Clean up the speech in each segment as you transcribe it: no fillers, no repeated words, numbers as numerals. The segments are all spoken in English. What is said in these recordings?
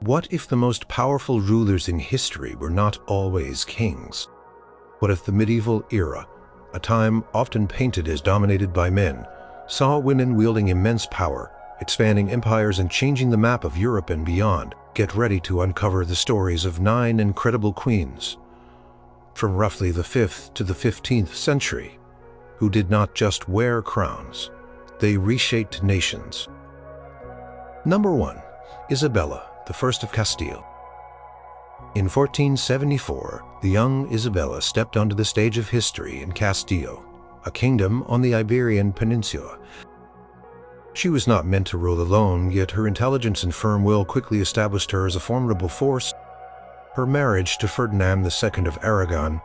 What if the most powerful rulers in history were not always kings? What if the medieval era, a time often painted as dominated by men, saw women wielding immense power, expanding empires and changing the map of Europe and beyond? Get ready to uncover the stories of 9 incredible queens, from roughly the 5th to the 15th century, who did not just wear crowns, they reshaped nations. Number 1. Isabella I of Castile. In 1474, the young Isabella stepped onto the stage of history in Castile, a kingdom on the Iberian Peninsula. She was not meant to rule alone, yet her intelligence and firm will quickly established her as a formidable force. Her marriage to Ferdinand II of Aragon,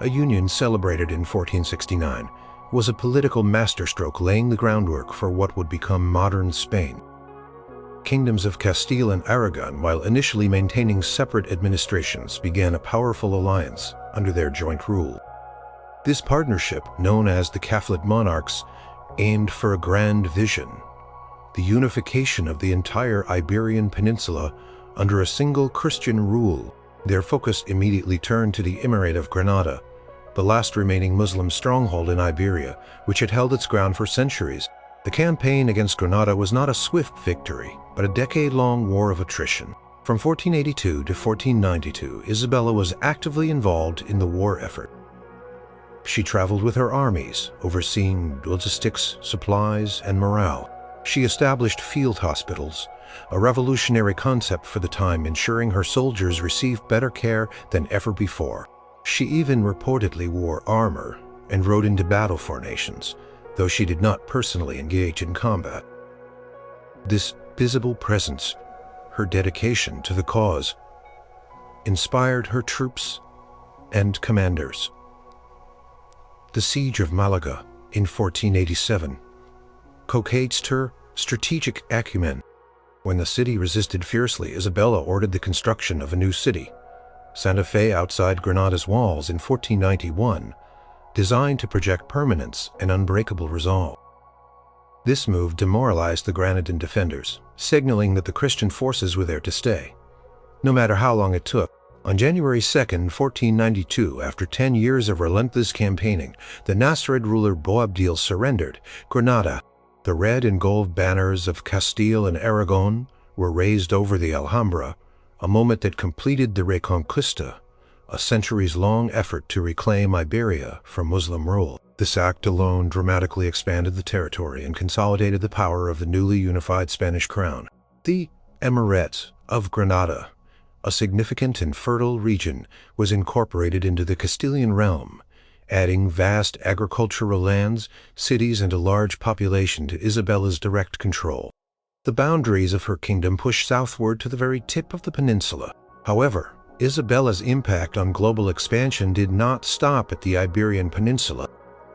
a union celebrated in 1469, was a political masterstroke laying the groundwork for what would become modern Spain. Kingdoms of Castile and Aragon, while initially maintaining separate administrations, began a powerful alliance under their joint rule. This partnership, known as the Catholic Monarchs, aimed for a grand vision: the unification of the entire Iberian Peninsula under a single Christian rule. Their focus immediately turned to the Emirate of Granada, the last remaining Muslim stronghold in Iberia, which had held its ground for centuries. The campaign against Granada was not a swift victory, but a decade-long war of attrition. From 1482 to 1492, Isabella was actively involved in the war effort. She traveled with her armies, overseeing logistics, supplies, and morale. She established field hospitals, a revolutionary concept for the time, ensuring her soldiers received better care than ever before. She even reportedly wore armor and rode into battle formations, though she did not personally engage in combat. This visible presence, her dedication to the cause, inspired her troops and commanders. The Siege of Malaga in 1487 showcased her strategic acumen. When the city resisted fiercely, Isabella ordered the construction of a new city, Santa Fe, outside Granada's walls in 1491, designed to project permanence and unbreakable resolve. This move demoralized the Granadan defenders, signaling that the Christian forces were there to stay, no matter how long it took. On January 2, 1492, after 10 years of relentless campaigning, the Nasrid ruler Boabdil surrendered. Granada, the red and gold banners of Castile and Aragon, were raised over the Alhambra, a moment that completed the Reconquista, a centuries-long effort to reclaim Iberia from Muslim rule. This act alone dramatically expanded the territory and consolidated the power of the newly unified Spanish crown. The Emirate of Granada, a significant and fertile region, was incorporated into the Castilian realm, adding vast agricultural lands, cities, and a large population to Isabella's direct control. The boundaries of her kingdom pushed southward to the very tip of the peninsula. However, Isabella's impact on global expansion did not stop at the Iberian Peninsula.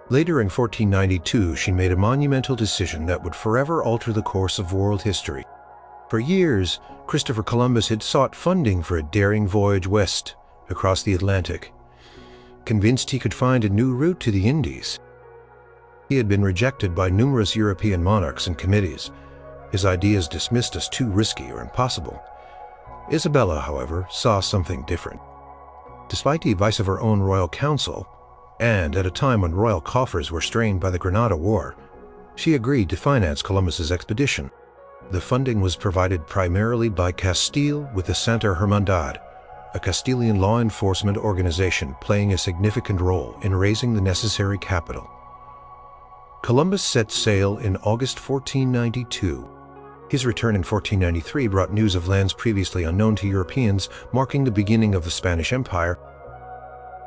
Later in 1492, she made a monumental decision that would forever alter the course of world history. For years, Christopher Columbus had sought funding for a daring voyage west across the Atlantic, convinced he could find a new route to the Indies. He had been rejected by numerous European monarchs and committees, his ideas dismissed as too risky or impossible. Isabella, however, saw something different. Despite the advice of her own royal council, and at a time when royal coffers were strained by the Granada War, she agreed to finance Columbus's expedition. The funding was provided primarily by Castile, with the Santa Hermandad, a Castilian law enforcement organization, playing a significant role in raising the necessary capital. Columbus set sail in August 1492. His return in 1493 brought news of lands previously unknown to Europeans, marking the beginning of the Spanish Empire.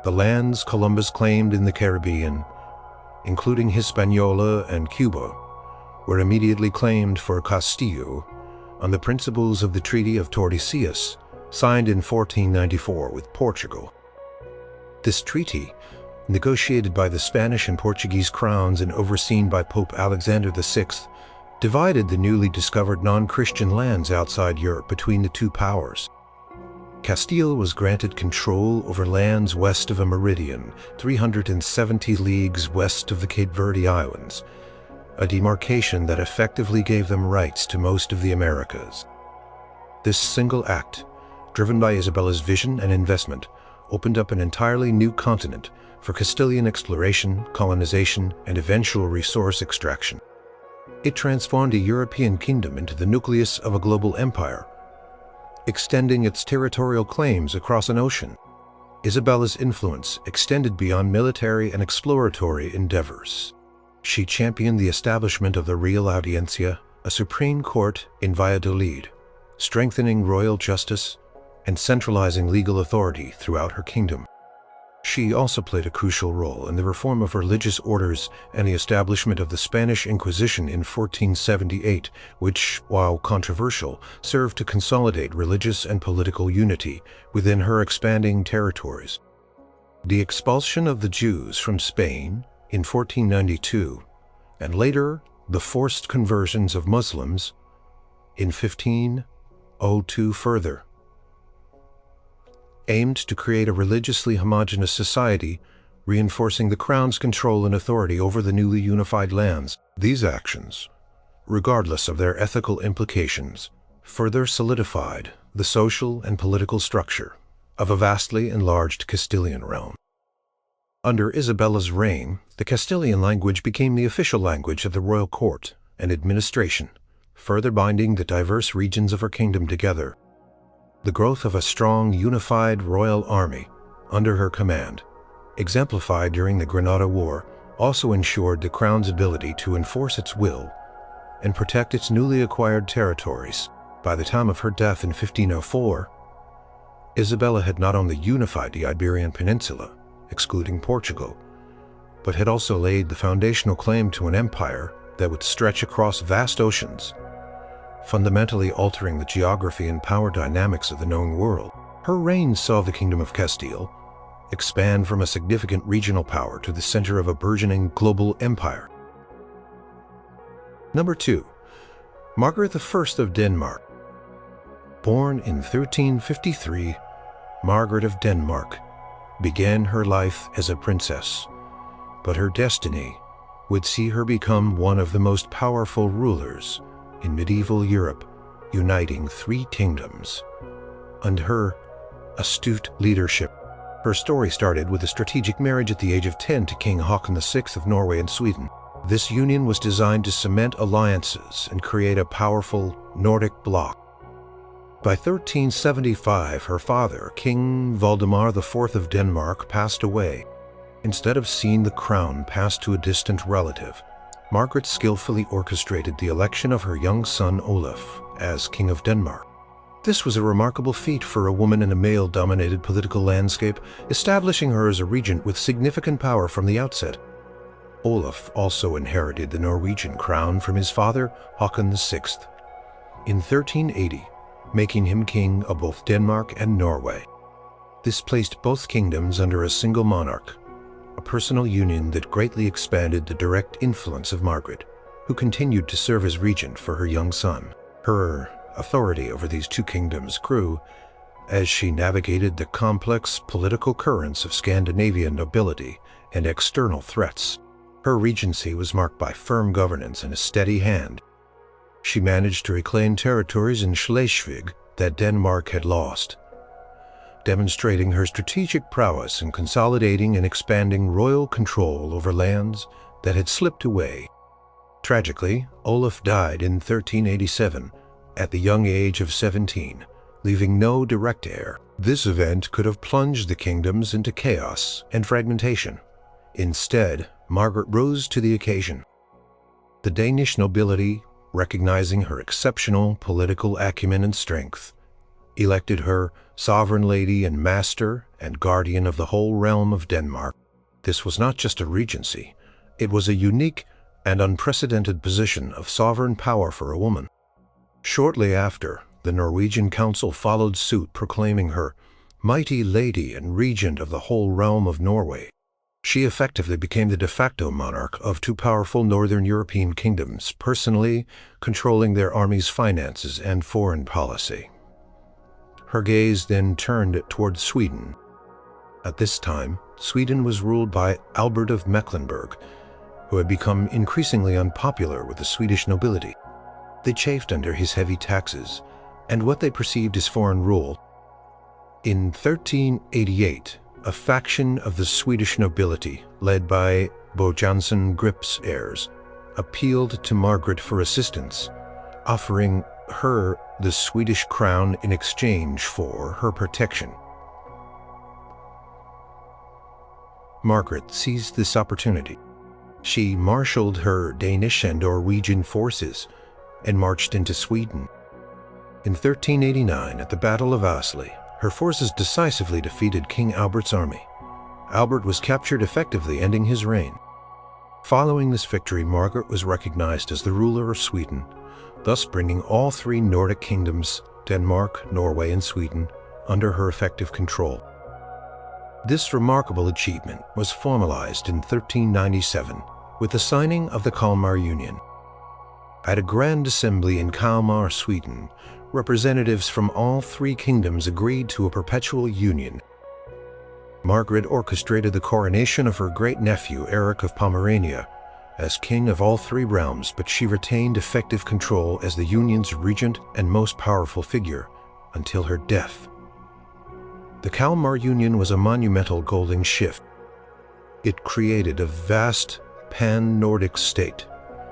The lands Columbus claimed in the Caribbean, including Hispaniola and Cuba, were immediately claimed for Castillo on the principles of the Treaty of Tordesillas, signed in 1494 with Portugal. This treaty, negotiated by the Spanish and Portuguese crowns and overseen by Pope Alexander VI, divided the newly discovered non-Christian lands outside Europe between the two powers. Castile was granted control over lands west of a meridian, 370 leagues west of the Cape Verde Islands, a demarcation that effectively gave them rights to most of the Americas. This single act, driven by Isabella's vision and investment, opened up an entirely new continent for Castilian exploration, colonization, and eventual resource extraction. It transformed a European kingdom into the nucleus of a global empire, extending its territorial claims across an ocean. Isabella's influence extended beyond military and exploratory endeavors. She championed the establishment of the Real Audiencia, a supreme court in Valladolid, strengthening royal justice and centralizing legal authority throughout her kingdom. She also played a crucial role in the reform of religious orders and the establishment of the Spanish Inquisition in 1478, which, while controversial, served to consolidate religious and political unity within her expanding territories. The expulsion of the Jews from Spain in 1492, and later the forced conversions of Muslims in 1502 further, aimed to create a religiously homogeneous society, reinforcing the crown's control and authority over the newly unified lands. These actions, regardless of their ethical implications, further solidified the social and political structure of a vastly enlarged Castilian realm. Under Isabella's reign, the Castilian language became the official language of the royal court and administration, further binding the diverse regions of her kingdom together. The growth of a strong, unified royal army under her command, exemplified during the Granada War, also ensured the crown's ability to enforce its will and protect its newly acquired territories. By the time of her death in 1504, Isabella had not only unified the Iberian Peninsula, excluding Portugal, but had also laid the foundational claim to an empire that would stretch across vast oceans, fundamentally altering the geography and power dynamics of the known world. Her reign saw the Kingdom of Castile expand from a significant regional power to the center of a burgeoning global empire. Number 2. Margaret I of Denmark. Born in 1353, Margaret of Denmark began her life as a princess, but her destiny would see her become one of the most powerful rulers in medieval Europe, uniting 3 kingdoms. Under her astute leadership, her story started with a strategic marriage at the age of 10 to King Haakon VI of Norway and Sweden. This union was designed to cement alliances and create a powerful Nordic bloc. By 1375, her father, King Valdemar IV of Denmark, passed away. Instead of seeing the crown pass to a distant relative, Margaret skillfully orchestrated the election of her young son Olaf as King of Denmark. This was a remarkable feat for a woman in a male-dominated political landscape, establishing her as a regent with significant power from the outset. Olaf also inherited the Norwegian crown from his father, Haakon VI, in 1380, making him king of both Denmark and Norway. This placed both kingdoms under a single monarch, a personal union that greatly expanded the direct influence of Margaret, who continued to serve as regent for her young son. Her authority over these 2 kingdoms grew as she navigated the complex political currents of Scandinavian nobility and external threats. Her regency was marked by firm governance and a steady hand. She managed to reclaim territories in Schleswig that Denmark had lost, demonstrating her strategic prowess in consolidating and expanding royal control over lands that had slipped away. Tragically, Olaf died in 1387 at the young age of 17, leaving no direct heir. This event could have plunged the kingdoms into chaos and fragmentation. Instead, Margaret rose to the occasion. The Danish nobility, recognizing her exceptional political acumen and strength, elected her sovereign lady and master and guardian of the whole realm of Denmark. This was not just a regency, it was a unique and unprecedented position of sovereign power for a woman. Shortly after, the Norwegian council followed suit, proclaiming her mighty lady and regent of the whole realm of Norway. She effectively became the de facto monarch of 2 powerful northern European kingdoms, personally controlling their army's finances and foreign policy. Her gaze then turned toward Sweden. At this time, Sweden was ruled by Albert of Mecklenburg, who had become increasingly unpopular with the Swedish nobility. They chafed under his heavy taxes, and what they perceived as foreign rule. In 1388, a faction of the Swedish nobility, led by Bo Jansen Grip's heirs, appealed to Margaret for assistance, offering her the Swedish crown in exchange for her protection. Margaret seized this opportunity. She marshaled her Danish and Norwegian forces and marched into Sweden. In 1389, at the Battle of Asli, her forces decisively defeated King Albert's army. Albert was captured, effectively ending his reign. Following this victory, Margaret was recognized as the ruler of Sweden, thus bringing all three Nordic kingdoms, Denmark, Norway, and Sweden, under her effective control. This remarkable achievement was formalized in 1397 with the signing of the Kalmar Union. At a grand assembly in Kalmar, Sweden, representatives from all three kingdoms agreed to a perpetual union. Margaret orchestrated the coronation of her great-nephew Eric of Pomerania as king of all three realms, but she retained effective control as the union's regent and most powerful figure until her death. The Kalmar Union was a monumental golden shift. It created a vast pan-Nordic state,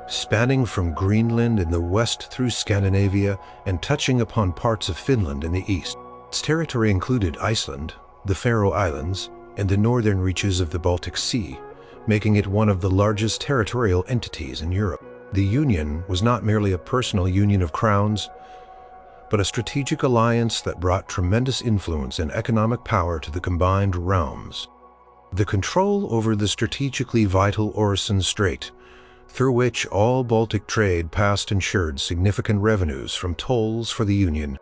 spanning from Greenland in the west through Scandinavia and touching upon parts of Finland in the east. Its territory included Iceland, the Faroe Islands, and the northern reaches of the Baltic Sea, making it one of the largest territorial entities in Europe. The Union was not merely a personal union of crowns, but a strategic alliance that brought tremendous influence and economic power to the combined realms. The control over the strategically vital Øresund Strait, through which all Baltic trade passed, ensured significant revenues from tolls for the Union.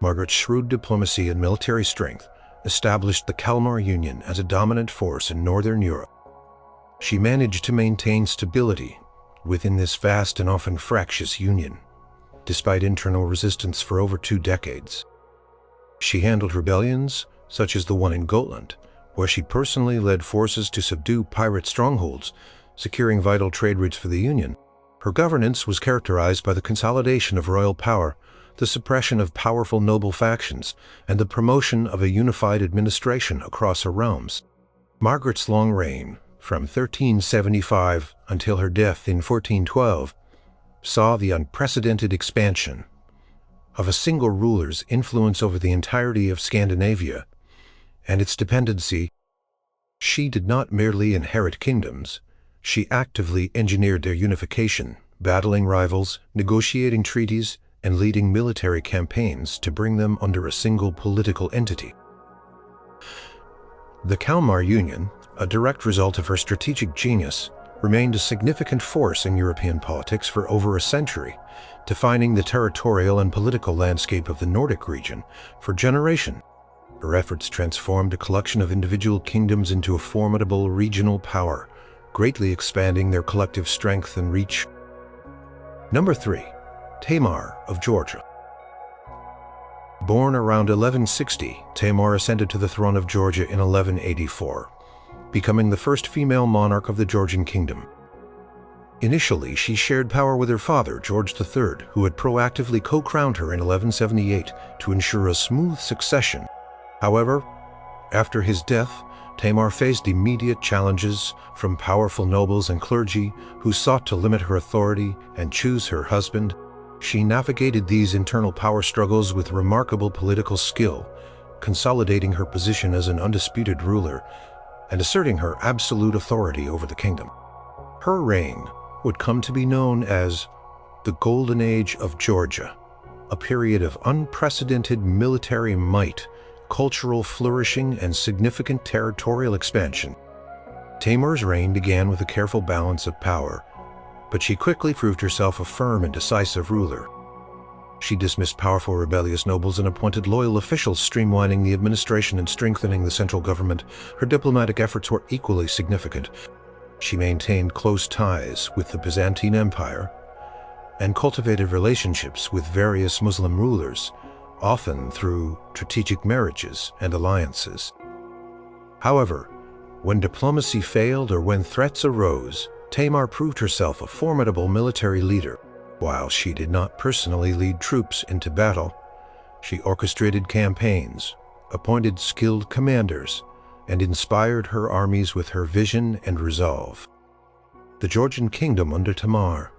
Margaret's shrewd diplomacy and military strength established the Kalmar Union as a dominant force in Northern Europe. She managed to maintain stability within this vast and often fractious union, despite internal resistance for over 2 decades. She handled rebellions, such as the one in Gotland, where she personally led forces to subdue pirate strongholds, securing vital trade routes for the Union. Her governance was characterized by the consolidation of royal power, the suppression of powerful noble factions, and the promotion of a unified administration across her realms. Margaret's long reign, from 1375 until her death in 1412, saw the unprecedented expansion of a single ruler's influence over the entirety of Scandinavia and its dependency. She did not merely inherit kingdoms, she actively engineered their unification, battling rivals, negotiating treaties, and leading military campaigns to bring them under a single political entity. The Kalmar Union, a direct result of her strategic genius, remained a significant force in European politics for over a century, defining the territorial and political landscape of the Nordic region for generations. Her efforts transformed a collection of individual kingdoms into a formidable regional power, greatly expanding their collective strength and reach. Number 3. Tamar of Georgia. Born around 1160, Tamar ascended to the throne of Georgia in 1184, becoming the first female monarch of the Georgian kingdom. Initially, she shared power with her father, George III, who had proactively co-crowned her in 1178 to ensure a smooth succession. However, after his death, Tamar faced immediate challenges from powerful nobles and clergy who sought to limit her authority and choose her husband. She navigated these internal power struggles with remarkable political skill, consolidating her position as an undisputed ruler and asserting her absolute authority over the kingdom. Her reign would come to be known as the Golden Age of Georgia, a period of unprecedented military might, cultural flourishing, and significant territorial expansion. Tamar's reign began with a careful balance of power, but she quickly proved herself a firm and decisive ruler. She dismissed powerful rebellious nobles and appointed loyal officials, streamlining the administration and strengthening the central government. Her diplomatic efforts were equally significant. She maintained close ties with the Byzantine Empire and cultivated relationships with various Muslim rulers, often through strategic marriages and alliances. However, when diplomacy failed or when threats arose, Tamar proved herself a formidable military leader. While she did not personally lead troops into battle, She orchestrated campaigns, appointed skilled commanders, and inspired her armies with her vision and resolve. The Georgian kingdom under Tamar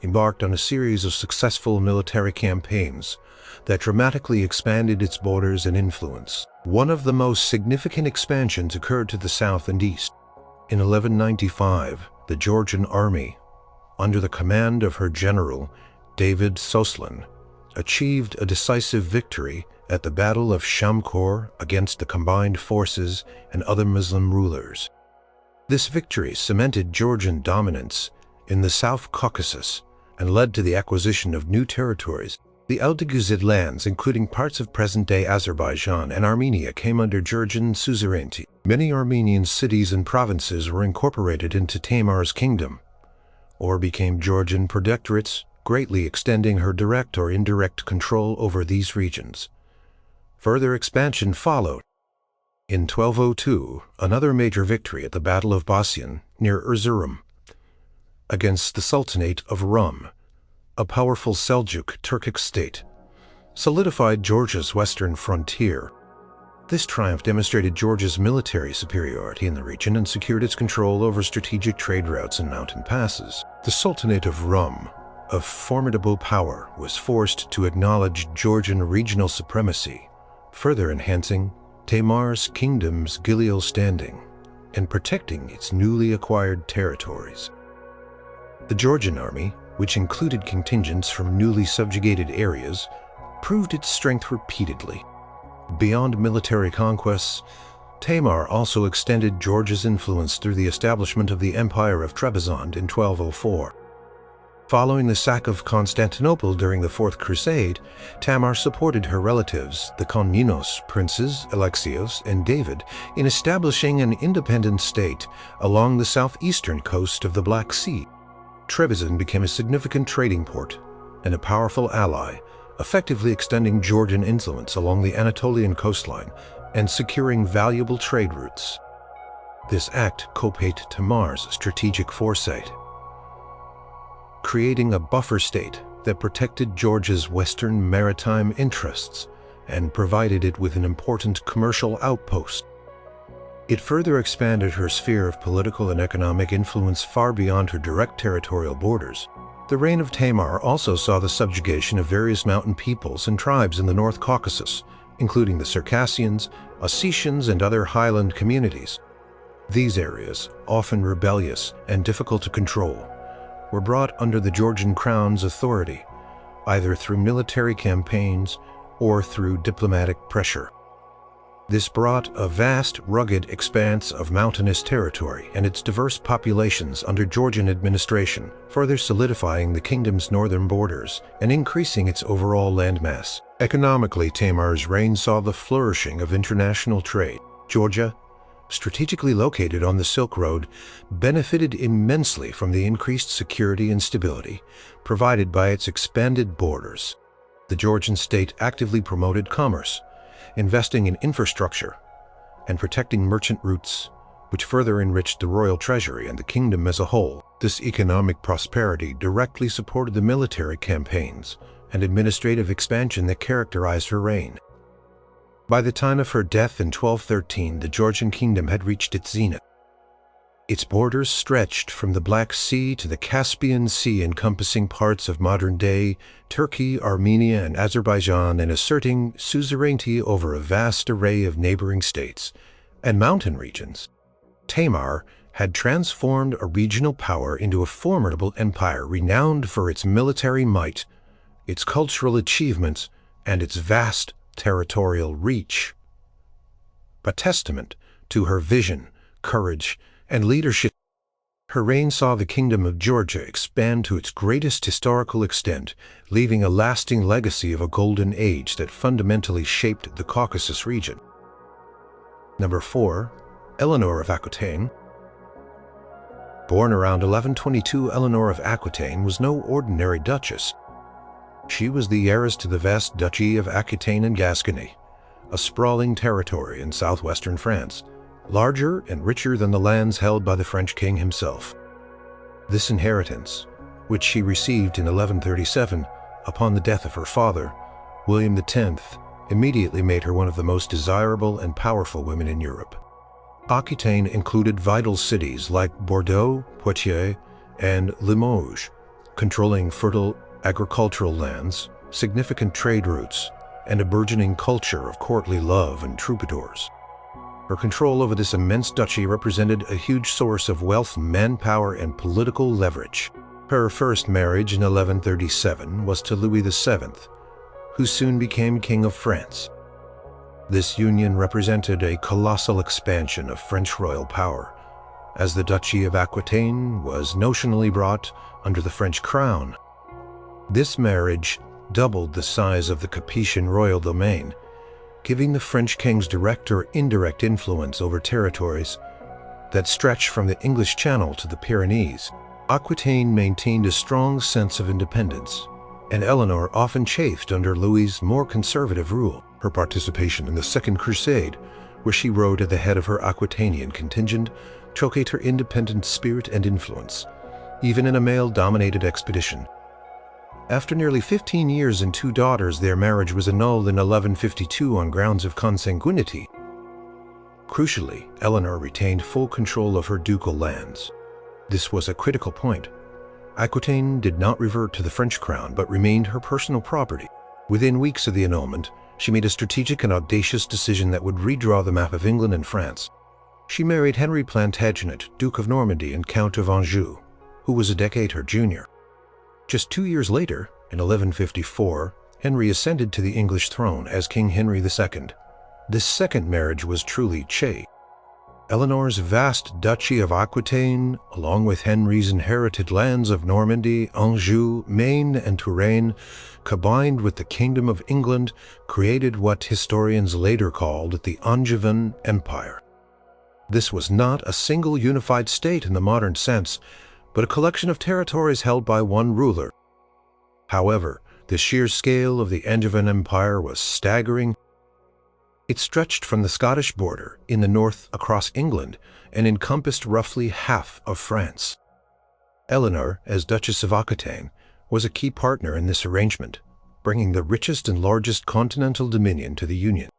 embarked on a series of successful military campaigns that dramatically expanded its borders and influence. One of the most significant expansions occurred to the south and east. In 1195, the Georgian army, under the command of her general, David Soslan, achieved a decisive victory at the Battle of Shamkor against the combined forces and other Muslim rulers. This victory cemented Georgian dominance in the South Caucasus and led to the acquisition of new territories. The Alteguzid lands, including parts of present-day Azerbaijan and Armenia, came under Georgian suzerainty. Many Armenian cities and provinces were incorporated into Tamar's kingdom, or became Georgian protectorates, greatly extending her direct or indirect control over these regions. Further expansion followed. In 1202, another major victory at the Battle of Basyan, near Erzurum, against the Sultanate of Rum, a powerful Seljuk Turkic state, solidified Georgia's western frontier. This triumph demonstrated Georgia's military superiority in the region and secured its control over strategic trade routes and mountain passes. The Sultanate of Rum, a formidable power, was forced to acknowledge Georgian regional supremacy, further enhancing Tamar's kingdom's Gileal standing and protecting its newly acquired territories. The Georgian army, which included contingents from newly subjugated areas, proved its strength repeatedly. Beyond military conquests, Tamar also extended Georgia's influence through the establishment of the Empire of Trebizond in 1204. Following the sack of Constantinople during the Fourth Crusade, Tamar supported her relatives, the Komnenos princes Alexios and David, in establishing an independent state along the southeastern coast of the Black Sea. Trebizond became a significant trading port and a powerful ally, effectively extending Georgian influence along the Anatolian coastline and securing valuable trade routes. This act co-paid Tamar's strategic foresight, creating a buffer state that protected Georgia's western maritime interests and provided it with an important commercial outpost. It further expanded her sphere of political and economic influence far beyond her direct territorial borders. The reign of Tamar also saw the subjugation of various mountain peoples and tribes in the North Caucasus, including the Circassians, Ossetians, and other highland communities. These areas, often rebellious and difficult to control, were brought under the Georgian crown's authority, either through military campaigns or through diplomatic pressure. This brought a vast, rugged expanse of mountainous territory and its diverse populations under Georgian administration, further solidifying the kingdom's northern borders and increasing its overall landmass. Economically, Tamar's reign saw the flourishing of international trade. Georgia, strategically located on the Silk Road, benefited immensely from the increased security and stability provided by its expanded borders. The Georgian state actively promoted commerce, investing in infrastructure and protecting merchant routes, which further enriched the royal treasury and the kingdom as a whole. This economic prosperity directly supported the military campaigns and administrative expansion that characterized her reign. By the time of her death in 1213, the Georgian kingdom had reached its zenith. Its borders stretched from the Black Sea to the Caspian Sea, encompassing parts of modern-day Turkey, Armenia, and Azerbaijan, and asserting suzerainty over a vast array of neighboring states and mountain regions. Tamar had transformed a regional power into a formidable empire renowned for its military might, its cultural achievements, and its vast territorial reach. A testament to her vision, courage, and leadership, her reign saw the Kingdom of Georgia expand to its greatest historical extent, leaving a lasting legacy of a golden age that fundamentally shaped the Caucasus region. Number 4. Eleanor of Aquitaine. Born around 1122, Eleanor of Aquitaine was no ordinary duchess. She was the heiress to the vast Duchy of Aquitaine and Gascony, a sprawling territory in southwestern France, larger and richer than the lands held by the French king himself. This inheritance, which she received in 1137 upon the death of her father, William X, immediately made her one of the most desirable and powerful women in Europe. Aquitaine included vital cities like Bordeaux, Poitiers, and Limoges, controlling fertile agricultural lands, significant trade routes, and a burgeoning culture of courtly love and troubadours. Her control over this immense duchy represented a huge source of wealth, manpower, and political leverage. Her first marriage in 1137 was to Louis VII, who soon became King of France. This union represented a colossal expansion of French royal power, as the Duchy of Aquitaine was notionally brought under the French crown. This marriage doubled the size of the Capetian royal domain, giving the French kings direct or indirect influence over territories that stretched from the English Channel to the Pyrenees. Aquitaine maintained a strong sense of independence, and Eleanor often chafed under Louis's more conservative rule. Her participation in the Second Crusade, where she rode at the head of her Aquitanian contingent, showcased her independent spirit and influence, even in a male-dominated expedition. After nearly 15 years and 2 daughters, their marriage was annulled in 1152 on grounds of consanguinity. Crucially, Eleanor retained full control of her ducal lands. This was a critical point. Aquitaine did not revert to the French crown, but remained her personal property. Within weeks of the annulment, she made a strategic and audacious decision that would redraw the map of England and France. She married Henry Plantagenet, Duke of Normandy and Count of Anjou, who was a decade her junior. Just 2 years later, in 1154, Henry ascended to the English throne as King Henry II. This second marriage was truly chaste. Eleanor's vast Duchy of Aquitaine, along with Henry's inherited lands of Normandy, Anjou, Maine, and Touraine, combined with the Kingdom of England, created what historians later called the Angevin Empire. This was not a single unified state in the modern sense, but a collection of territories held by one ruler. However, the sheer scale of the Angevin Empire was staggering. It stretched from the Scottish border in the north across England and encompassed roughly half of France. Eleanor, as Duchess of Aquitaine, was a key partner in this arrangement, bringing the richest and largest continental dominion to the Union.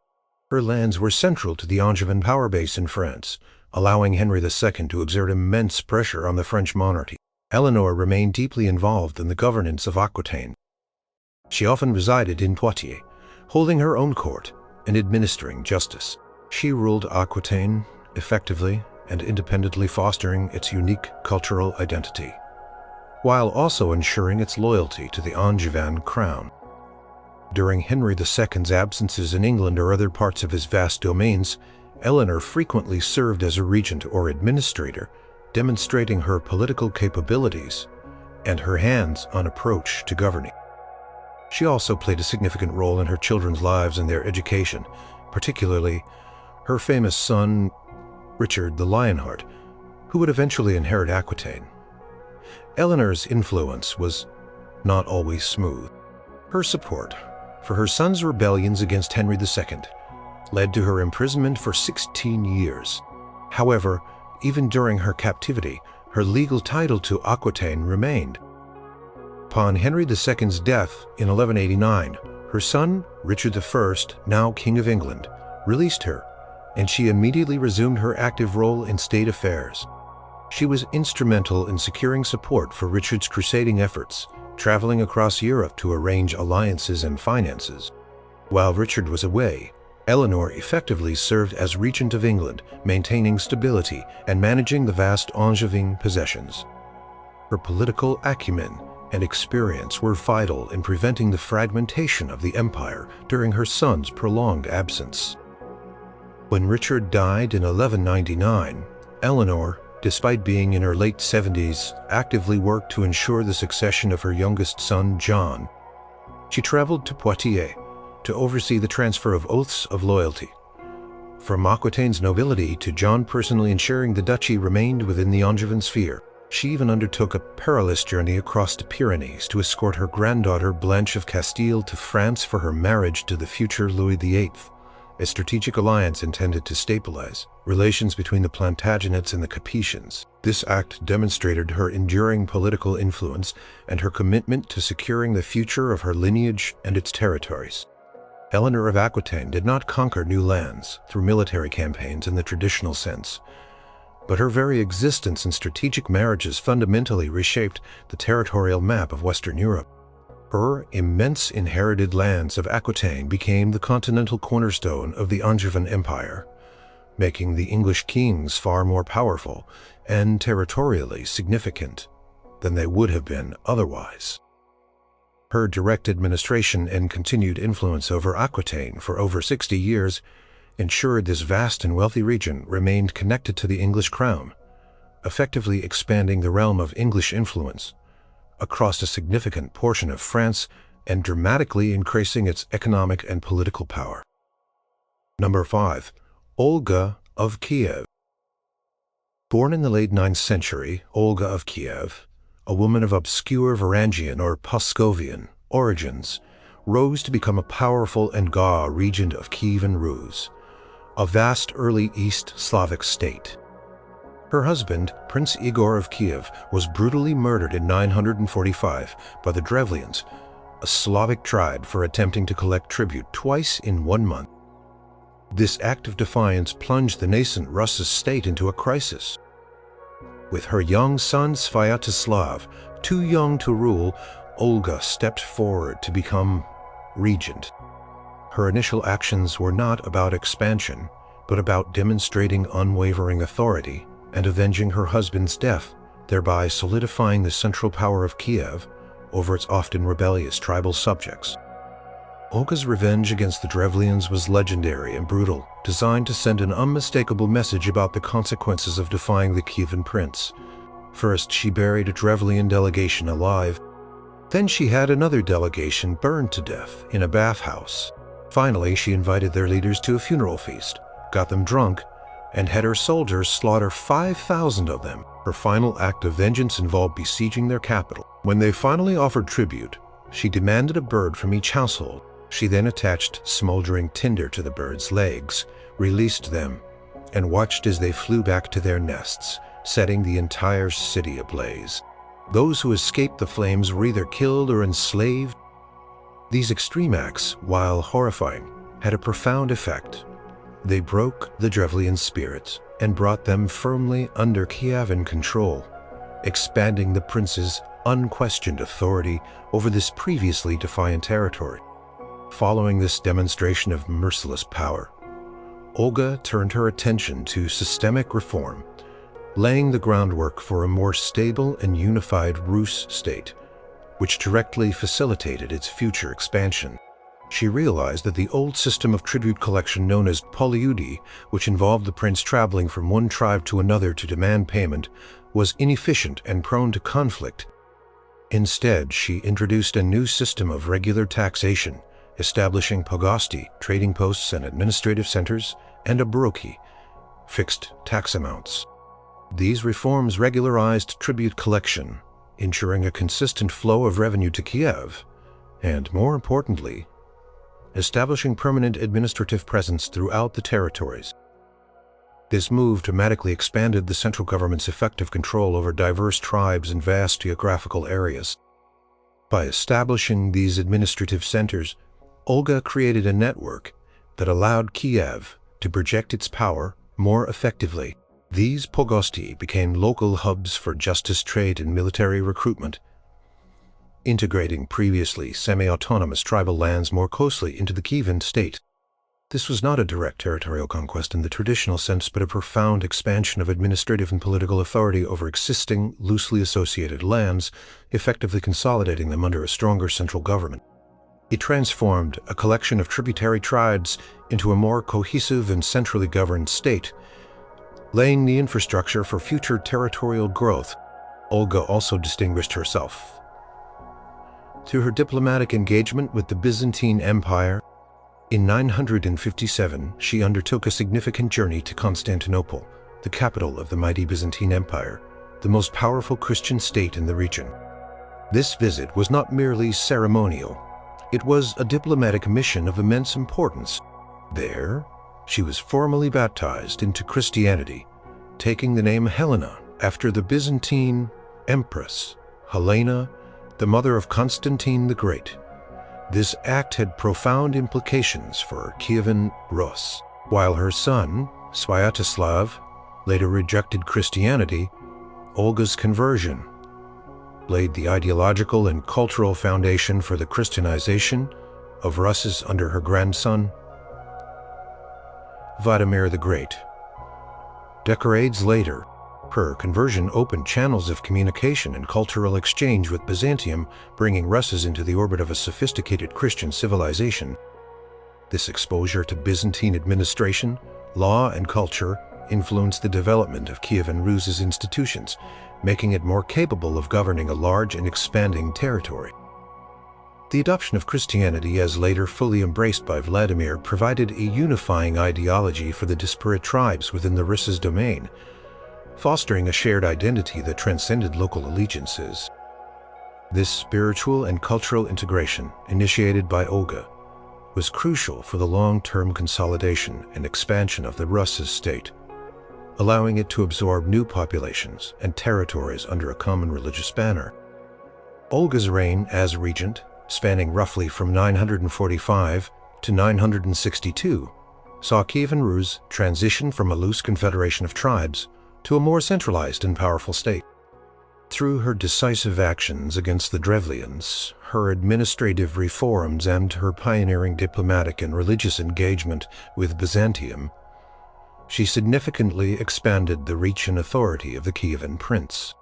Her lands were central to the Angevin power base in France, allowing Henry II to exert immense pressure on the French monarchy. Eleanor remained deeply involved in the governance of Aquitaine. She often resided in Poitiers, holding her own court and administering justice. She ruled Aquitaine effectively and independently, fostering its unique cultural identity, while also ensuring its loyalty to the Angevin crown. During Henry II's absences in England or other parts of his vast domains, Eleanor frequently served as a regent or administrator, demonstrating her political capabilities and her hands-on approach to governing. She also played a significant role in her children's lives and their education, particularly her famous son, Richard the Lionheart, who would eventually inherit Aquitaine. Eleanor's influence was not always smooth. Her support for her son's rebellions against Henry II led to her imprisonment for 16 years. However, even during her captivity, her legal title to Aquitaine remained. Upon Henry II's death in 1189, her son, Richard I, now King of England, released her, and she immediately resumed her active role in state affairs. She was instrumental in securing support for Richard's crusading efforts, traveling across Europe to arrange alliances and finances. While Richard was away, Eleanor effectively served as regent of England, maintaining stability and managing the vast Angevin possessions. Her political acumen and experience were vital in preventing the fragmentation of the empire during her son's prolonged absence. When Richard died in 1199, Eleanor, despite being in her late 70s, actively worked to ensure the succession of her youngest son, John. She traveled to Poitiers to oversee the transfer of oaths of loyalty. From Aquitaine's nobility to John personally ensuring the duchy remained within the Angevin sphere, she even undertook a perilous journey across the Pyrenees to escort her granddaughter Blanche of Castile to France for her marriage to the future Louis VIII, a strategic alliance intended to stabilize relations between the Plantagenets and the Capetians. This act demonstrated her enduring political influence and her commitment to securing the future of her lineage and its territories. Eleanor of Aquitaine did not conquer new lands through military campaigns in the traditional sense, but her very existence and strategic marriages fundamentally reshaped the territorial map of Western Europe. Her immense inherited lands of Aquitaine became the continental cornerstone of the Angevin Empire, making the English kings far more powerful and territorially significant than they would have been otherwise. Her direct administration and continued influence over Aquitaine for over 60 years ensured this vast and wealthy region remained connected to the English crown, effectively expanding the realm of English influence across a significant portion of France and dramatically increasing its economic and political power. Number 5. Olga of Kiev. Born in the late 9th century, Olga of Kiev, a woman of obscure Varangian or Pskovian origins, rose to become a powerful and regent of Kievan Rus, a vast early East Slavic state. Her husband, Prince Igor of Kiev, was brutally murdered in 945 by the Drevlians, a Slavic tribe, for attempting to collect tribute twice in 1 month. This act of defiance plunged the nascent Rus state into a crisis. With her young son Sviatoslav too young to rule, Olga stepped forward to become regent. Her initial actions were not about expansion, but about demonstrating unwavering authority and avenging her husband's death, thereby solidifying the central power of Kiev over its often rebellious tribal subjects. Olga's revenge against the Drevlians was legendary and brutal, designed to send an unmistakable message about the consequences of defying the Kievan prince. First, she buried a Drevlian delegation alive. Then she had another delegation burned to death in a bathhouse. Finally, she invited their leaders to a funeral feast, got them drunk, and had her soldiers slaughter 5,000 of them. Her final act of vengeance involved besieging their capital. When they finally offered tribute, she demanded a bird from each household. She then attached smoldering tinder to the birds' legs, released them, and watched as they flew back to their nests, setting the entire city ablaze. Those who escaped the flames were either killed or enslaved. These extreme acts, while horrifying, had a profound effect. They broke the Drevlian spirits and brought them firmly under Kievan control, expanding the prince's unquestioned authority over this previously defiant territory. Following this demonstration of merciless power, Olga turned her attention to systemic reform, laying the groundwork for a more stable and unified Rus state, which directly facilitated its future expansion. She realized that the old system of tribute collection known as polyudi, which involved the prince traveling from one tribe to another to demand payment, was inefficient and prone to conflict. Instead, she introduced a new system of regular taxation, establishing pogosti, trading posts and administrative centers, and obroki, fixed tax amounts. These reforms regularized tribute collection, ensuring a consistent flow of revenue to Kiev, and more importantly, establishing permanent administrative presence throughout the territories. This move dramatically expanded the central government's effective control over diverse tribes and vast geographical areas. By establishing these administrative centers, Olga created a network that allowed Kiev to project its power more effectively. These pogosti became local hubs for justice, trade, and military recruitment, integrating previously semi-autonomous tribal lands more closely into the Kievan state. This was not a direct territorial conquest in the traditional sense, but a profound expansion of administrative and political authority over existing, loosely associated lands, effectively consolidating them under a stronger central government. It transformed a collection of tributary tribes into a more cohesive and centrally governed state, laying the infrastructure for future territorial growth. Olga also distinguished herself through her diplomatic engagement with the Byzantine Empire. In 957, she undertook a significant journey to Constantinople, the capital of the mighty Byzantine Empire, the most powerful Christian state in the region. This visit was not merely ceremonial. It was a diplomatic mission of immense importance. There, she was formally baptized into Christianity, taking the name Helena after the Byzantine empress, Helena, the mother of Constantine the Great. This act had profound implications for Kievan Rus. While her son, Sviatoslav, later rejected Christianity, Olga's conversion laid the ideological and cultural foundation for the Christianization of Russes under her grandson, Vladimir the Great. Decades later, her conversion opened channels of communication and cultural exchange with Byzantium, bringing Russes into the orbit of a sophisticated Christian civilization. This exposure to Byzantine administration, law, and culture influenced the development of Kievan Rus's institutions, making it more capable of governing a large and expanding territory. The adoption of Christianity, as later fully embraced by Vladimir, provided a unifying ideology for the disparate tribes within the Rus's domain, fostering a shared identity that transcended local allegiances. This spiritual and cultural integration, initiated by Olga, was crucial for the long-term consolidation and expansion of the Rus's state, allowing it to absorb new populations and territories under a common religious banner. Olga's reign as regent, spanning roughly from 945 to 962, saw Kievan Rus transition from a loose confederation of tribes to a more centralized and powerful state. Through her decisive actions against the Drevlians, her administrative reforms, and her pioneering diplomatic and religious engagement with Byzantium, she significantly expanded the reach and authority of the Kievan prince.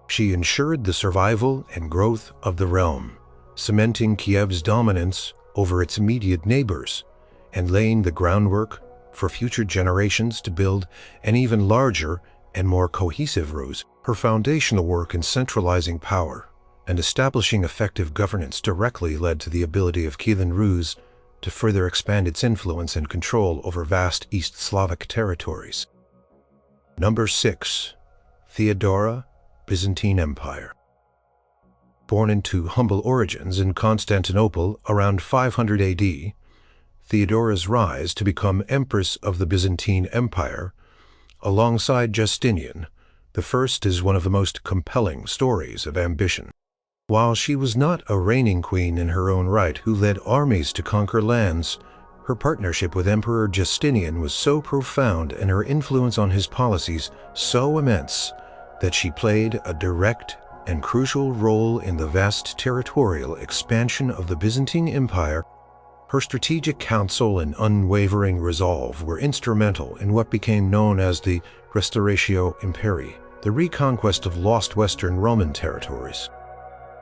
She ensured the survival and growth of the realm, cementing Kiev's dominance over its immediate neighbors and laying the groundwork for future generations to build an even larger and more cohesive Rus. Her foundational work in centralizing power and establishing effective governance directly led to the ability of Kievan Rus to further expand its influence and control over vast East Slavic territories. Number 6. Theodora, Byzantine Empire. Born into humble origins in Constantinople around 500 AD, Theodora's rise to become Empress of the Byzantine Empire, alongside Justinian, the first, is one of the most compelling stories of ambition. While she was not a reigning queen in her own right who led armies to conquer lands, her partnership with Emperor Justinian was so profound and her influence on his policies so immense that she played a direct and crucial role in the vast territorial expansion of the Byzantine Empire. Her strategic counsel and unwavering resolve were instrumental in what became known as the Restauratio Imperii, the reconquest of lost Western Roman territories.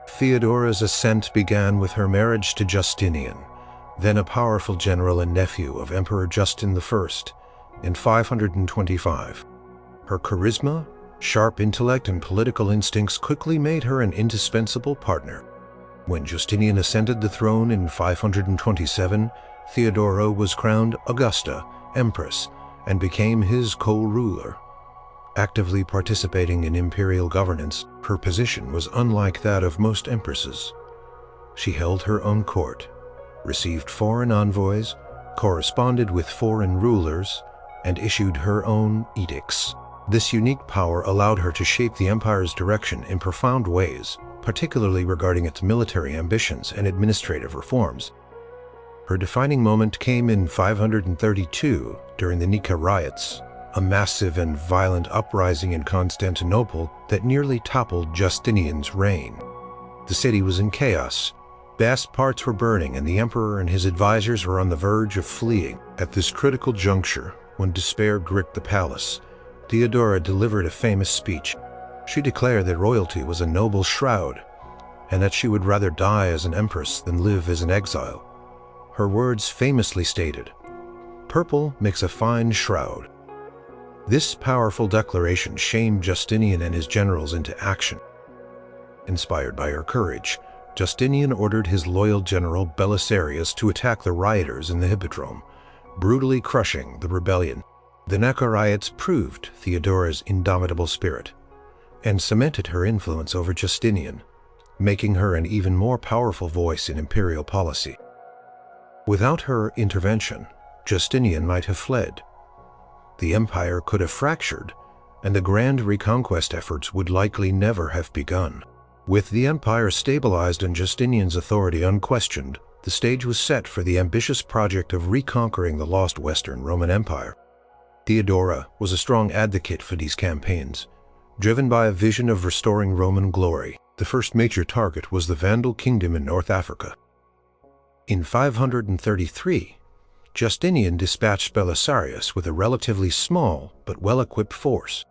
Theodora's ascent began with her marriage to Justinian, then a powerful general and nephew of Emperor Justin I, in 525. Her charisma, sharp intellect, and political instincts quickly made her an indispensable partner. When Justinian ascended the throne in 527, Theodora was crowned Augusta, Empress, and became his co-ruler. Actively participating in imperial governance, her position was unlike that of most empresses. She held her own court, received foreign envoys, corresponded with foreign rulers, and issued her own edicts. This unique power allowed her to shape the empire's direction in profound ways, particularly regarding its military ambitions and administrative reforms. Her defining moment came in 532 during the Nika riots, a massive and violent uprising in Constantinople that nearly toppled Justinian's reign. The city was in chaos. Vast parts were burning, and the emperor and his advisors were on the verge of fleeing. At this critical juncture, when despair gripped the palace, Theodora delivered a famous speech. She declared that royalty was a noble shroud, and that she would rather die as an empress than live as an exile. Her words famously stated, "Purple makes a fine shroud." This powerful declaration shamed Justinian and his generals into action. Inspired by her courage, Justinian ordered his loyal general Belisarius to attack the rioters in the Hippodrome, brutally crushing the rebellion. The Nika riots proved Theodora's indomitable spirit and cemented her influence over Justinian, making her an even more powerful voice in imperial policy. Without her intervention, Justinian might have fled. The empire could have fractured, and the grand reconquest efforts would likely never have begun. With the empire stabilized and Justinian's authority unquestioned, the stage was set for the ambitious project of reconquering the lost Western Roman Empire. Theodora was a strong advocate for these campaigns. Driven by a vision of restoring Roman glory, the first major target was the Vandal kingdom in North Africa. In 533, Justinian dispatched Belisarius with a relatively small but well-equipped force.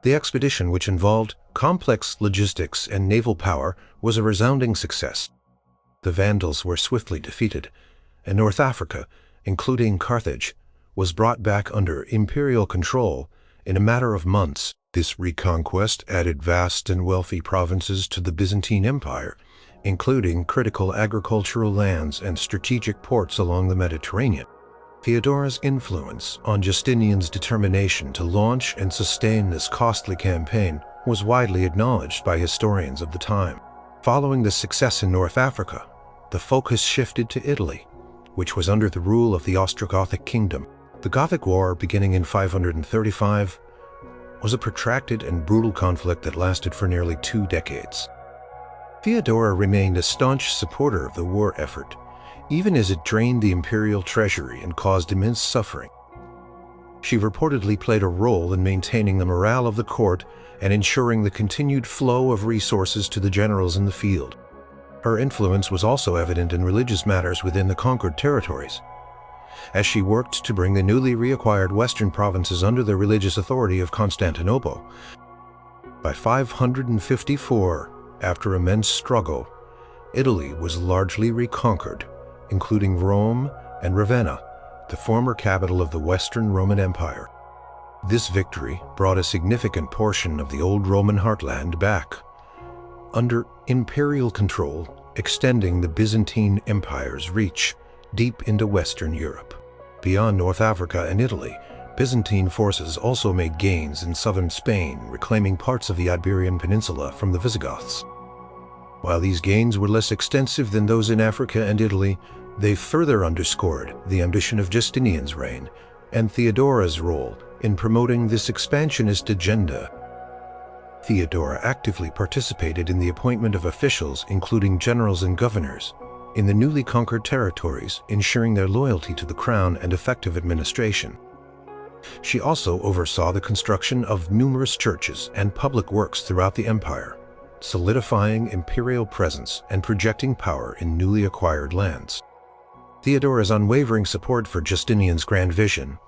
The expedition, which involved complex logistics and naval power, was a resounding success. The Vandals were swiftly defeated, and North Africa, including Carthage, was brought back under imperial control in a matter of months. This reconquest added vast and wealthy provinces to the Byzantine Empire, including critical agricultural lands and strategic ports along the Mediterranean. Theodora's influence on Justinian's determination to launch and sustain this costly campaign was widely acknowledged by historians of the time. Following the success in North Africa, the focus shifted to Italy, which was under the rule of the Ostrogothic kingdom. The Gothic War, beginning in 535, was a protracted and brutal conflict that lasted for nearly 2 decades. Theodora remained a staunch supporter of the war effort, even as it drained the imperial treasury and caused immense suffering. She reportedly played a role in maintaining the morale of the court and ensuring the continued flow of resources to the generals in the field. Her influence was also evident in religious matters within the conquered territories, as she worked to bring the newly reacquired western provinces under the religious authority of Constantinople. By 554, after immense struggle, Italy was largely reconquered, including Rome and Ravenna, the former capital of the Western Roman Empire. This victory brought a significant portion of the old Roman heartland back under imperial control, extending the Byzantine Empire's reach deep into Western Europe. Beyond North Africa and Italy, Byzantine forces also made gains in southern Spain, reclaiming parts of the Iberian Peninsula from the Visigoths. While these gains were less extensive than those in Africa and Italy, they further underscored the ambition of Justinian's reign and Theodora's role in promoting this expansionist agenda. Theodora actively participated in the appointment of officials, including generals and governors, in the newly conquered territories, ensuring their loyalty to the crown and effective administration. She also oversaw the construction of numerous churches and public works throughout the empire, solidifying imperial presence and projecting power in newly acquired lands. Theodora's unwavering support for Justinian's grand vision,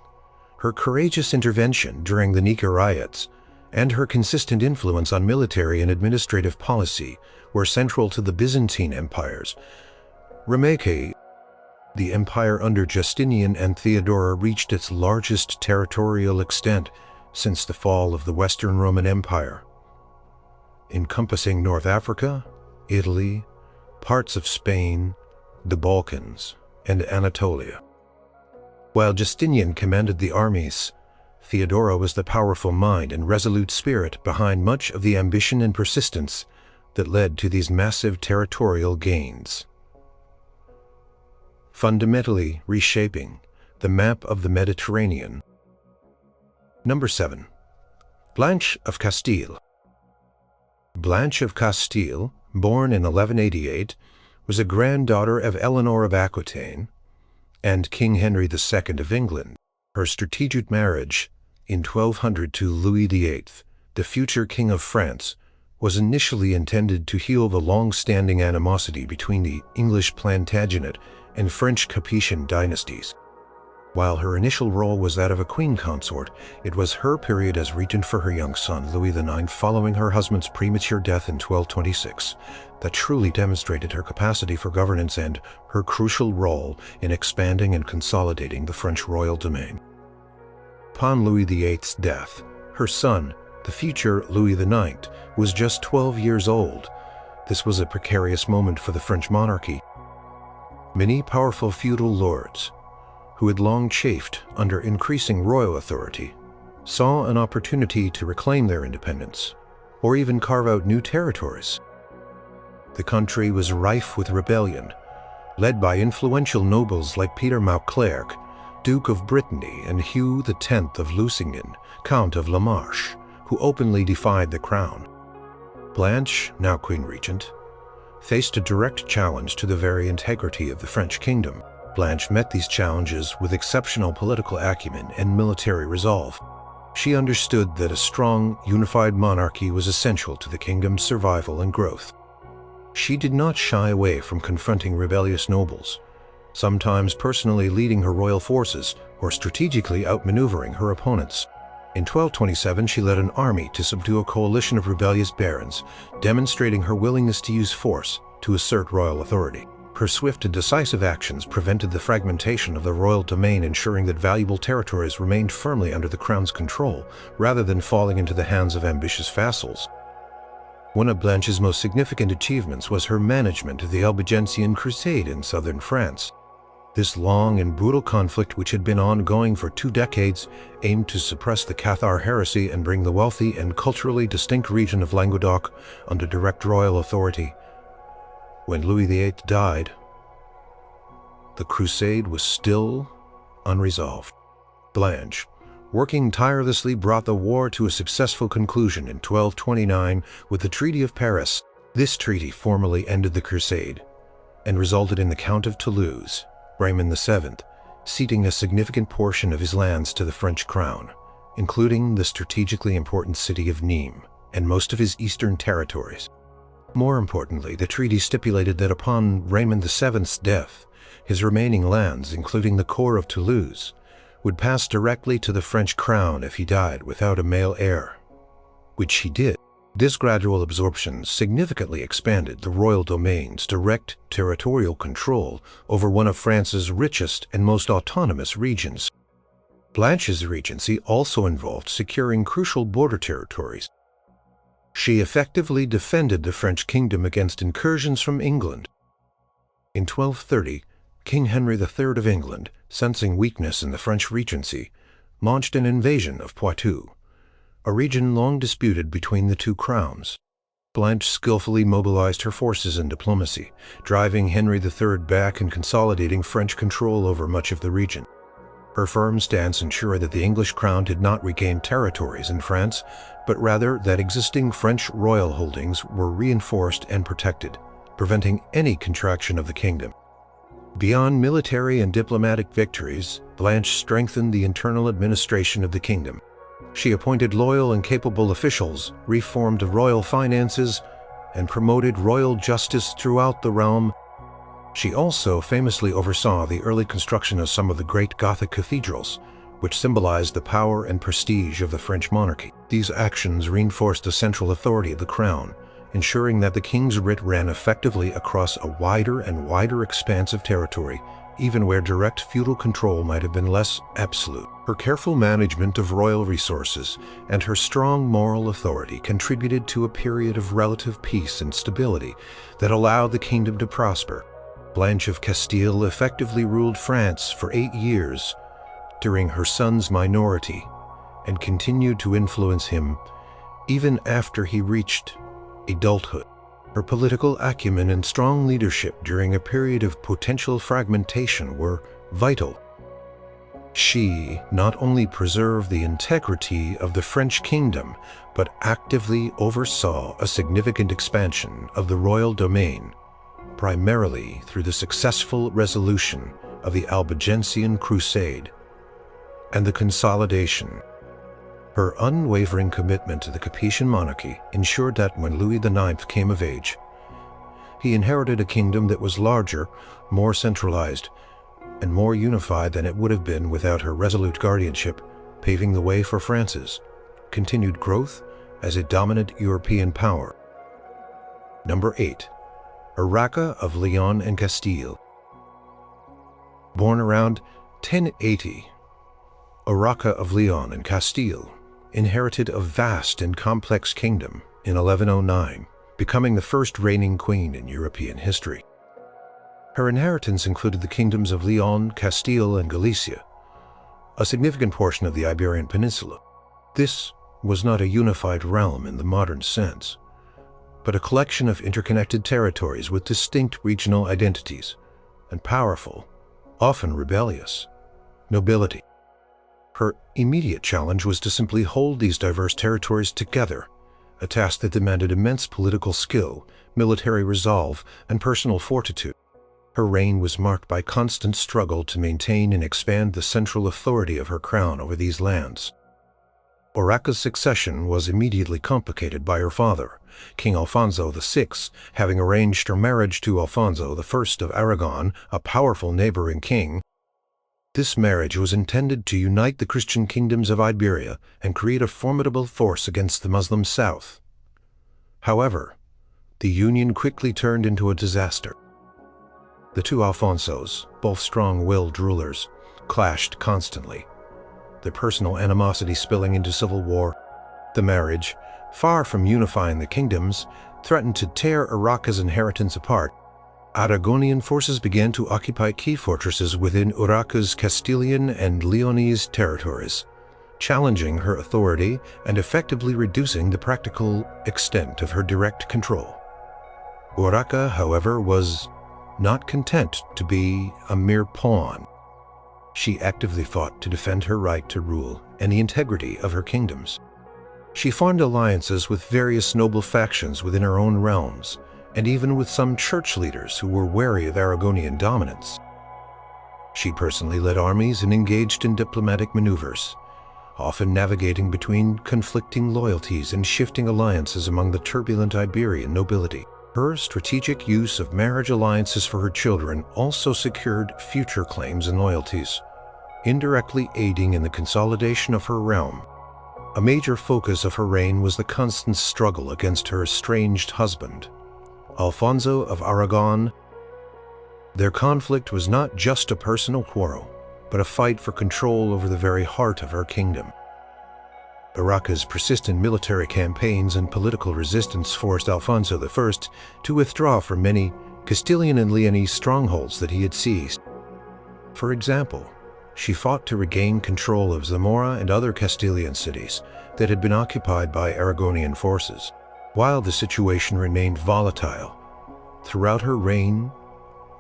her courageous intervention during the Nika riots, and her consistent influence on military and administrative policy were central to the Byzantine Empire's remake. The empire under Justinian and Theodora reached its largest territorial extent since the fall of the Western Roman Empire, encompassing North Africa, Italy, parts of Spain, the Balkans, and Anatolia. While Justinian commanded the armies, Theodora was the powerful mind and resolute spirit behind much of the ambition and persistence that led to these massive territorial gains, fundamentally reshaping the map of the Mediterranean. Number 7. Blanche of Castile. Blanche of Castile, born in 1188, was a granddaughter of Eleanor of Aquitaine and King Henry II of England. Her strategic marriage in 1200 to Louis VIII, the future King of France, was initially intended to heal the long-standing animosity between the English Plantagenet and French Capetian dynasties. While her initial role was that of a queen consort, it was her period as regent for her young son, Louis IX, following her husband's premature death in 1226, that truly demonstrated her capacity for governance and her crucial role in expanding and consolidating the French royal domain. Upon Louis VIII's death, her son, the future Louis IX, was just 12 years old. This was a precarious moment for the French monarchy. Many powerful feudal lords, who had long chafed under increasing royal authority, saw an opportunity to reclaim their independence, or even carve out new territories. The country was rife with rebellion, led by influential nobles like Peter Mauclerc, Duke of Brittany, and Hugh X of Lusignan, Count of La Marche, who openly defied the crown. Blanche, now Queen Regent, faced a direct challenge to the very integrity of the French kingdom. Blanche met these challenges with exceptional political acumen and military resolve. She understood that a strong, unified monarchy was essential to the kingdom's survival and growth. She did not shy away from confronting rebellious nobles, sometimes personally leading her royal forces or strategically outmaneuvering her opponents. In 1227, she led an army to subdue a coalition of rebellious barons, demonstrating her willingness to use force to assert royal authority. Her swift and decisive actions prevented the fragmentation of the royal domain, ensuring that valuable territories remained firmly under the crown's control, rather than falling into the hands of ambitious vassals. One of Blanche's most significant achievements was her management of the Albigensian Crusade in southern France. This long and brutal conflict, which had been ongoing for 2 decades, aimed to suppress the Cathar heresy and bring the wealthy and culturally distinct region of Languedoc under direct royal authority. When Louis VIII died, the crusade was still unresolved. Blanche, working tirelessly, brought the war to a successful conclusion in 1229 with the Treaty of Paris. This treaty formally ended the crusade and resulted in the Count of Toulouse, Raymond VII, ceding a significant portion of his lands to the French crown, including the strategically important city of Nîmes and most of his eastern territories. More importantly, the treaty stipulated that upon Raymond VII's death, his remaining lands, including the core of Toulouse, would pass directly to the French crown if he died without a male heir, which he did. This gradual absorption significantly expanded the royal domain's direct territorial control over one of France's richest and most autonomous regions. Blanche's regency also involved securing crucial border territories. She effectively defended the French kingdom against incursions from England. In 1230, King Henry III of England, sensing weakness in the French regency, launched an invasion of Poitou, a region long disputed between the two crowns. Blanche skillfully mobilized her forces in diplomacy, driving Henry III back and consolidating French control over much of the region. Her firm stance ensured that the English crown did not regain territories in France, but rather that existing French royal holdings were reinforced and protected, preventing any contraction of the kingdom. Beyond military and diplomatic victories, Blanche strengthened the internal administration of the kingdom. She appointed loyal and capable officials, reformed royal finances, and promoted royal justice throughout the realm. She also famously oversaw the early construction of some of the great Gothic cathedrals, which symbolized the power and prestige of the French monarchy. These actions reinforced the central authority of the crown, ensuring that the king's writ ran effectively across a wider and wider expanse of territory, even where direct feudal control might have been less absolute. Her careful management of royal resources and her strong moral authority contributed to a period of relative peace and stability that allowed the kingdom to prosper. Blanche of Castile effectively ruled France for 8 years during her son's minority and continued to influence him even after he reached adulthood. Her political acumen and strong leadership during a period of potential fragmentation were vital. She not only preserved the integrity of the French kingdom, but actively oversaw a significant expansion of the royal domain, primarily through the successful resolution of the Albigensian Crusade and the consolidation. Her unwavering commitment to the Capetian monarchy ensured that when Louis IX came of age, he inherited a kingdom that was larger, more centralized, and more unified than it would have been without her resolute guardianship, paving the way for France's continued growth as a dominant European power. Number 8. Urraca of Leon and Castile. Born around 1080, Urraca of Leon and Castile inherited a vast and complex kingdom in 1109, becoming the first reigning queen in European history. Her inheritance included the kingdoms of Leon, Castile, and Galicia, a significant portion of the Iberian Peninsula. This was not a unified realm in the modern sense, but a collection of interconnected territories with distinct regional identities and powerful, often rebellious, nobility. Her immediate challenge was to simply hold these diverse territories together, a task that demanded immense political skill, military resolve, and personal fortitude. Her reign was marked by constant struggle to maintain and expand the central authority of her crown over these lands. Urraca's succession was immediately complicated by her father, King Alfonso VI, having arranged her marriage to Alfonso I of Aragon, a powerful neighboring king. This marriage was intended to unite the Christian kingdoms of Iberia and create a formidable force against the Muslim south. However, the union quickly turned into a disaster. The two Alfonsos, both strong-willed rulers, clashed constantly, their personal animosity spilling into civil war. The marriage, far from unifying the kingdoms, threatened to tear Urraca's inheritance apart. Aragonian forces began to occupy key fortresses within Urraca's Castilian and Leonese territories, challenging her authority and effectively reducing the practical extent of her direct control. Urraca, however, was not content to be a mere pawn. She actively fought to defend her right to rule and the integrity of her kingdoms. She formed alliances with various noble factions within her own realms, and even with some church leaders who were wary of Aragonian dominance. She personally led armies and engaged in diplomatic maneuvers, often navigating between conflicting loyalties and shifting alliances among the turbulent Iberian nobility. Her strategic use of marriage alliances for her children also secured future claims and loyalties, indirectly aiding in the consolidation of her realm. A major focus of her reign was the constant struggle against her estranged husband, Alfonso of Aragon. Their conflict was not just a personal quarrel, but a fight for control over the very heart of her kingdom. Urraca's persistent military campaigns and political resistance forced Alfonso I to withdraw from many Castilian and Leonese strongholds that he had seized. For example, she fought to regain control of Zamora and other Castilian cities that had been occupied by Aragonian forces. While the situation remained volatile, throughout her reign,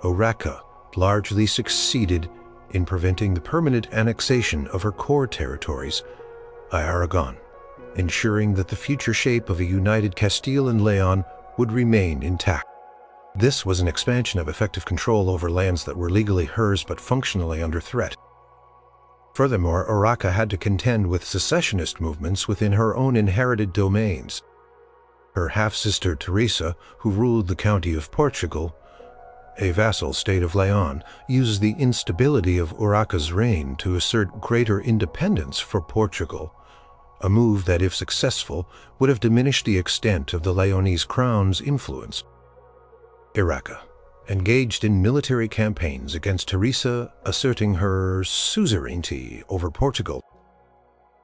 Urraca largely succeeded in preventing the permanent annexation of her core territories by Aragon, ensuring that the future shape of a united Castile and Leon would remain intact. This was an expansion of effective control over lands that were legally hers but functionally under threat. Furthermore, Urraca had to contend with secessionist movements within her own inherited domains. Her half-sister Teresa, who ruled the county of Portugal, a vassal state of Leon, used the instability of Urraca's reign to assert greater independence for Portugal, a move that, if successful, would have diminished the extent of the Leonese crown's influence. Urraca engaged in military campaigns against Teresa, asserting her suzerainty over Portugal,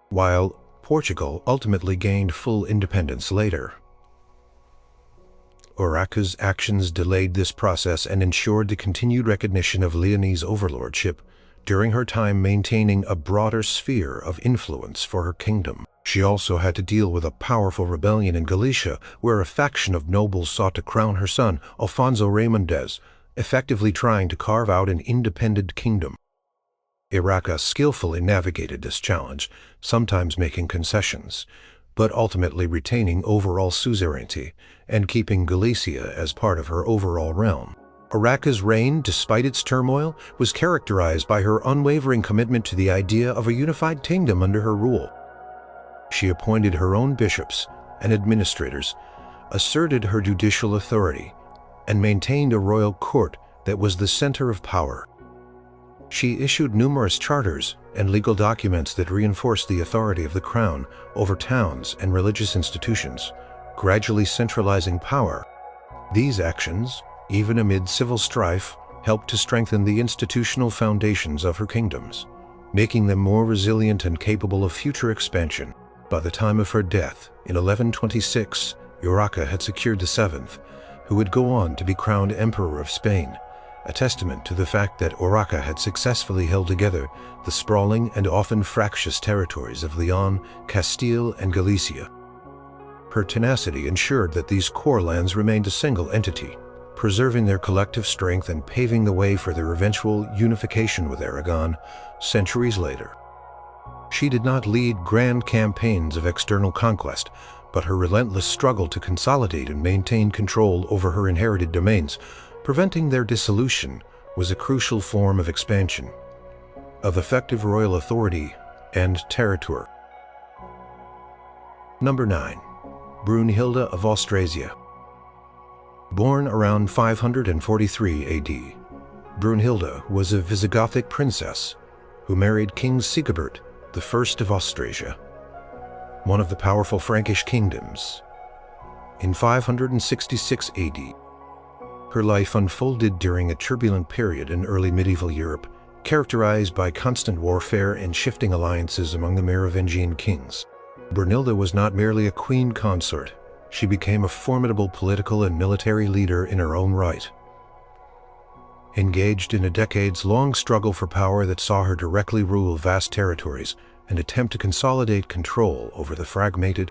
while Portugal ultimately gained full independence later. Urraca's actions delayed this process and ensured the continued recognition of Leonese overlordship during her time maintaining a broader sphere of influence for her kingdom. She also had to deal with a powerful rebellion in Galicia, where a faction of nobles sought to crown her son, Alfonso Raymondez, effectively trying to carve out an independent kingdom. Urraca skillfully navigated this challenge, sometimes making concessions, but ultimately retaining overall suzerainty and keeping Galicia as part of her overall realm. Urraca's reign, despite its turmoil, was characterized by her unwavering commitment to the idea of a unified kingdom under her rule. She appointed her own bishops and administrators, asserted her judicial authority, and maintained a royal court that was the center of power. She issued numerous charters and legal documents that reinforced the authority of the crown over towns and religious institutions, gradually centralizing power. These actions, even amid civil strife, helped to strengthen the institutional foundations of her kingdoms, making them more resilient and capable of future expansion. By the time of her death, in 1126, Urraca had secured the seventh, who would go on to be crowned Emperor of Spain, a testament to the fact that Urraca had successfully held together the sprawling and often fractious territories of Leon, Castile, and Galicia. Her tenacity ensured that these core lands remained a single entity, preserving their collective strength and paving the way for their eventual unification with Aragon centuries later. She did not lead grand campaigns of external conquest, but her relentless struggle to consolidate and maintain control over her inherited domains, preventing their dissolution, was a crucial form of expansion, of effective royal authority and territory. Number 9. Brunhilde of Austrasia. Born around 543 AD, Brunhilde was a Visigothic princess who married King Sigebert I of Austrasia, one of the powerful Frankish kingdoms. In 566 AD, her life unfolded during a turbulent period in early medieval Europe, characterized by constant warfare and shifting alliances among the Merovingian kings. Brunhilde was not merely a queen consort, she became a formidable political and military leader in her own right. Engaged in a decades-long struggle for power that saw her directly rule vast territories and attempt to consolidate control over the fragmented.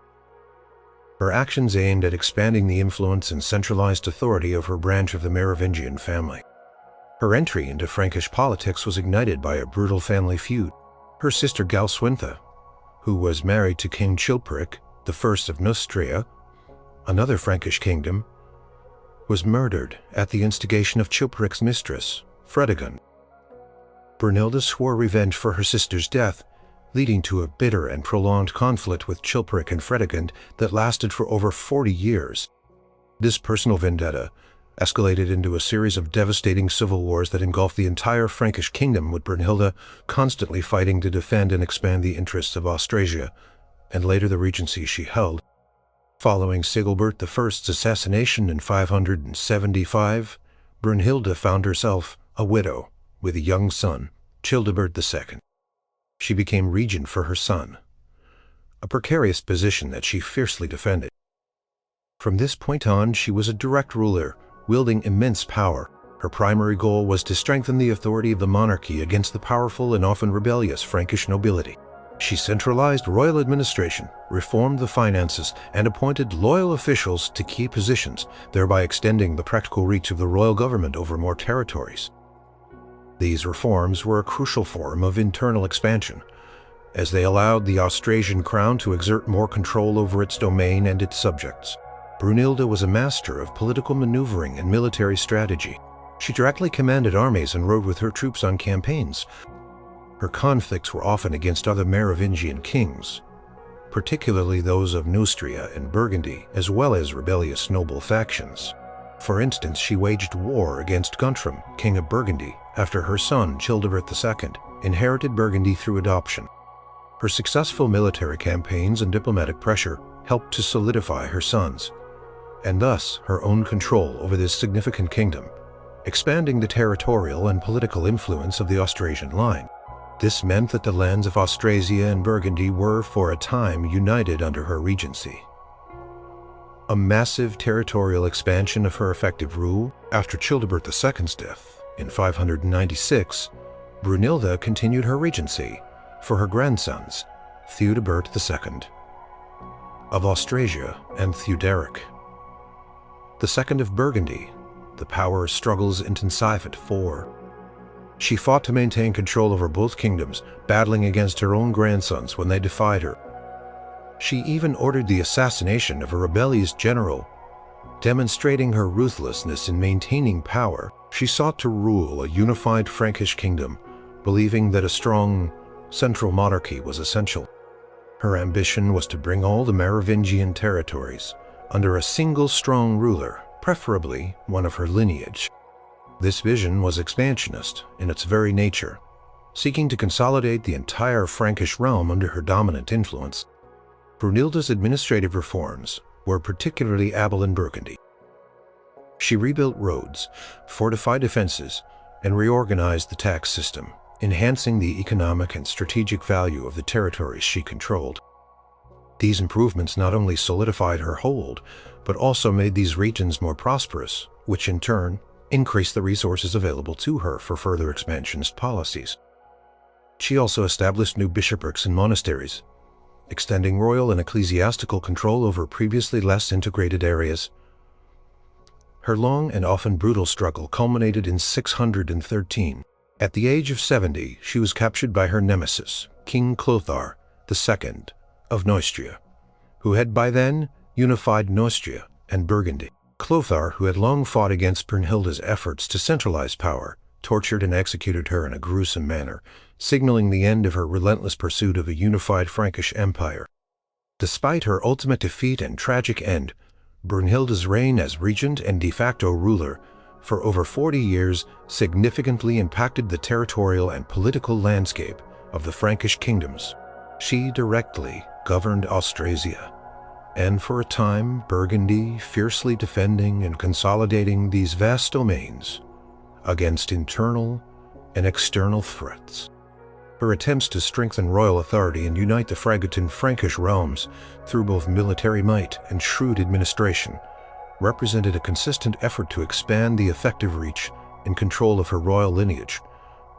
Her actions aimed at expanding the influence and centralized authority of her branch of the Merovingian family. Her entry into Frankish politics was ignited by a brutal family feud. Her sister Galswintha, who was married to King Chilperic I of Neustria, another Frankish kingdom, was murdered at the instigation of Chilperic's mistress, Fredegund. Brunhilde swore revenge for her sister's death, leading to a bitter and prolonged conflict with Chilperic and Fredegund that lasted for over 40 years. This personal vendetta escalated into a series of devastating civil wars that engulfed the entire Frankish kingdom, with Brunhilde constantly fighting to defend and expand the interests of Austrasia, and later the regency she held. Following Sigebert I's assassination in 575, Brunhilde found herself a widow with a young son, Childebert II. She became regent for her son, a precarious position that she fiercely defended. From this point on, she was a direct ruler, wielding immense power. Her primary goal was to strengthen the authority of the monarchy against the powerful and often rebellious Frankish nobility. She centralized royal administration, reformed the finances, and appointed loyal officials to key positions, thereby extending the practical reach of the royal government over more territories. These reforms were a crucial form of internal expansion, as they allowed the Austrasian crown to exert more control over its domain and its subjects. Brunhilde was a master of political maneuvering and military strategy. She directly commanded armies and rode with her troops on campaigns. Her conflicts were often against other Merovingian kings, particularly those of Neustria and Burgundy, as well as rebellious noble factions. For instance, she waged war against Guntram, king of Burgundy, after her son Childebert II inherited Burgundy through adoption. Her successful military campaigns and diplomatic pressure helped to solidify her son's, and thus her own control over this significant kingdom, expanding the territorial and political influence of the Austrasian line. This meant that the lands of Austrasia and Burgundy were, for a time, united under her regency. A massive territorial expansion of her effective rule, after Childebert II's death in 596, Brunhilde continued her regency for her grandsons, Theudebert II of Austrasia and Theuderic II of Burgundy. The power struggles intensified. She fought to maintain control over both kingdoms, battling against her own grandsons when they defied her. She even ordered the assassination of a rebellious general. Demonstrating her ruthlessness in maintaining power, she sought to rule a unified Frankish kingdom, believing that a strong central monarchy was essential. Her ambition was to bring all the Merovingian territories under a single strong ruler, preferably one of her lineage. This vision was expansionist in its very nature, seeking to consolidate the entire Frankish realm under her dominant influence. Brunhilde's administrative reforms were particularly able in Burgundy. She rebuilt roads, fortified defenses, and reorganized the tax system, enhancing the economic and strategic value of the territories she controlled. These improvements not only solidified her hold, but also made these regions more prosperous, which in turn increased the resources available to her for further expansionist policies. She also established new bishoprics and monasteries, extending royal and ecclesiastical control over previously less integrated areas. Her long and often brutal struggle culminated in 613. At the age of 70, she was captured by her nemesis, King Clothar II of Neustria, who had by then unified Neustria and Burgundy. Clothar, who had long fought against Brunhilde's efforts to centralize power, tortured and executed her in a gruesome manner, signaling the end of her relentless pursuit of a unified Frankish empire. Despite her ultimate defeat and tragic end, Brunhilde's reign as regent and de facto ruler for over 40 years significantly impacted the territorial and political landscape of the Frankish kingdoms. She directly governed Austrasia, and for a time Burgundy, fiercely defending and consolidating these vast domains against internal and external threats. Her attempts to strengthen royal authority and unite the fragmented Frankish realms through both military might and shrewd administration represented a consistent effort to expand the effective reach and control of her royal lineage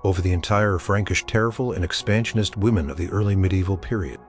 over the entire Frankish territorial and expansionist women of the early medieval period.